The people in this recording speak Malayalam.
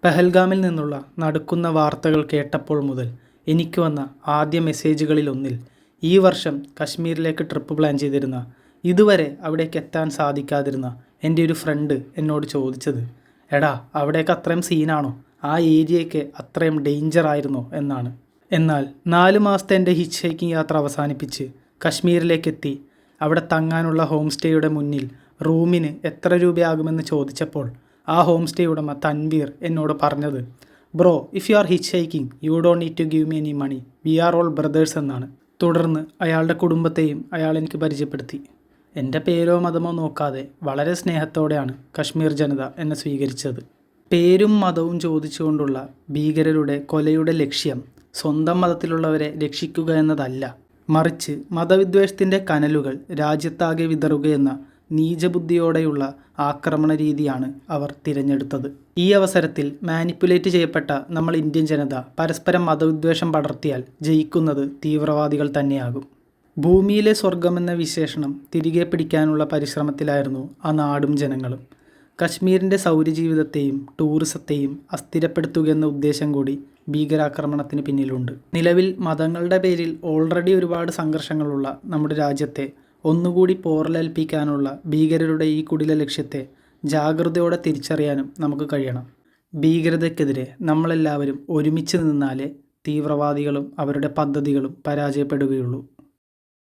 പെഹൽഗാമിൽ നിന്നുള്ള നടുക്കുന്ന വാർത്തകൾ കേട്ടപ്പോൾ മുതൽ എനിക്ക് വന്ന ആദ്യ മെസ്സേജുകളിലൊന്നിൽ ഈ വർഷം കശ്മീരിലേക്ക് ട്രിപ്പ് പ്ലാൻ ചെയ്തിരുന്ന, ഇതുവരെ അവിടേക്ക് എത്താൻ സാധിക്കാതിരുന്ന എൻ്റെ ഒരു ഫ്രണ്ട് എന്നോട് ചോദിച്ചത്, എടാ അവിടേക്ക് അത്രയും സീനാണോ, ആ ഏരിയയ്ക്ക് അത്രയും ഡേഞ്ചർ ആയിരുന്നോ എന്നാണ്. എന്നാൽ 4 മാസത്തെ എൻ്റെ ഹിച്ച് ഹൈക്കിംഗ് യാത്ര അവസാനിപ്പിച്ച് കശ്മീരിലേക്കെത്തി അവിടെ തങ്ങാനുള്ള ഹോം സ്റ്റേയുടെ മുന്നിൽ റൂമിന് എത്ര രൂപയാകുമെന്ന് ചോദിച്ചപ്പോൾ ആ ഹോം സ്റ്റേ ഉടമ തൻവീർ എന്നോട് പറഞ്ഞത്, bro if you are hitchhiking you don't need to give me any money, we are all brothers എന്നാണ്. തുടർന്ന് അയാളുടെ കുടുംബത്തെയും അയാൾ എനിക്ക് പരിചയപ്പെടുത്തി. എൻ്റെ പേരോ മതമോ നോക്കാതെ വളരെ സ്നേഹത്തോടെയാണ് കശ്മീർ ജനത എന്നെ സ്വീകരിച്ചത്. പേരും മതവും ചോദിച്ചുകൊണ്ടുള്ള ഭീകരരുടെ കൊലയുടെ ലക്ഷ്യം സ്വന്തം മതത്തിലുള്ളവരെ രക്ഷിക്കുക എന്നതല്ല, മറിച്ച് മതവിദ്വേഷത്തിൻ്റെ കനലുകൾ രാജ്യത്താകെ വിതറുകയെന്ന നീചബുദ്ധിയോടെയുള്ള ആക്രമണ രീതിയാണ് അവർ തിരഞ്ഞെടുത്തത്. ഈ അവസരത്തിൽ മാനിപ്പുലേറ്റ് ചെയ്യപ്പെട്ട നമ്മൾ ഇന്ത്യൻ ജനത പരസ്പരം മതവിദ്വേഷം പടർത്തിയാൽ ജയിക്കുന്നത് തീവ്രവാദികൾ തന്നെയാകും. ഭൂമിയിലെ സ്വർഗമെന്ന വിശേഷണം തിരികെ പിടിക്കാനുള്ള പരിശ്രമത്തിലായിരുന്നു ആ നാടും ജനങ്ങളും. കശ്മീരിൻ്റെ സൗരജീവിതത്തെയും ടൂറിസത്തെയും അസ്ഥിരപ്പെടുത്തുകയെന്ന ഉദ്ദേശം കൂടി ഭീകരാക്രമണത്തിന് പിന്നിലുണ്ട്. നിലവിൽ മതങ്ങളുടെ പേരിൽ ഓൾറെഡി ഒരുപാട് സംഘർഷങ്ങളുള്ള നമ്മുടെ രാജ്യത്തെ ഒന്നുകൂടി പോറലേൽപ്പിക്കാനുള്ള ഭീകരരുടെ ഈ കുടില ലക്ഷ്യത്തെ ജാഗ്രതയോടെ തിരിച്ചറിയാനും നമുക്ക് കഴിയണം. ഭീകരതയ്ക്കെതിരെ നമ്മളെല്ലാവരും ഒരുമിച്ച് നിന്നാലേ തീവ്രവാദികളും അവരുടെ പദ്ധതികളും പരാജയപ്പെടുകയുള്ളൂ.